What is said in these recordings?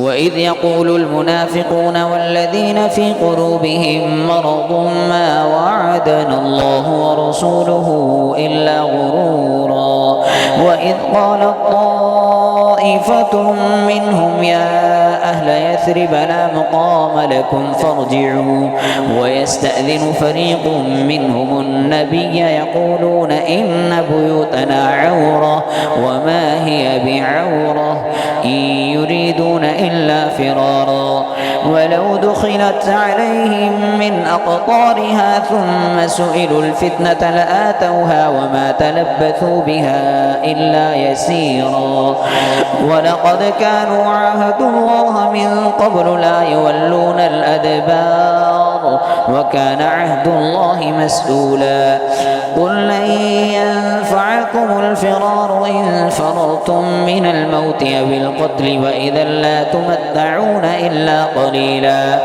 وإذ يقول المنافقون والذين في قلوبهم مرض ما وعدنا الله ورسوله إلا غرورا وإذ قالت طائفة منهم يا أهل يثرب لا مقام لكم فارجعوا ويستأذن فريق منهم النبي يقولون إن بيوتنا عورة وما هي بعورة إن يريدون إلا فرارا ولو دخلت عليهم من أقطارها ثم سئلوا الفتنة لآتوها وما تلبثوا بها إلا يسيرا ولقد كانوا عاهدوا الله من قبل لا يولون الأدبار وكان عهد الله مسؤولا قل لن ينفعكم الفرار إن فررتم من الموت أو القتل وإذا لا تمتعون إلا قليلا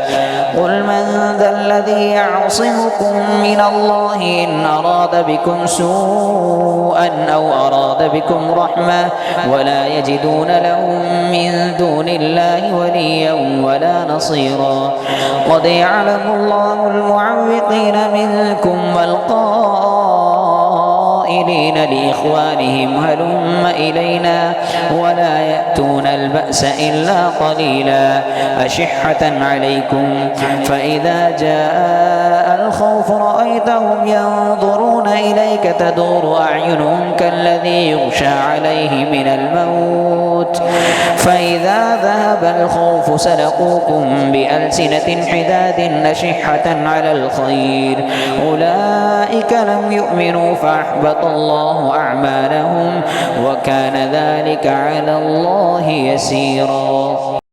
قل من ذا الذي يعصمكم من الله إن أراد بكم سوءا أو أراد بكم رحمة ولا يجدون لهم من دون الله وليا ولا نصيرا قد يعلم الله المعوقين منكم والقائلين لإخوانهم هلم إلينا ولا يأتون البأس إلا قليلا أشحة عليكم فإذا جاء الخوف رأيتهم ينظرون إليك تدور أعينهم كالذي يغشى عليه من الموت فإذا ذهب الخوف سلقوكم بألسنة حداد أشحة على الخير أولئك لم يؤمنوا فأحبط الله أعمالهم وكان ذلك على الله يسيرا.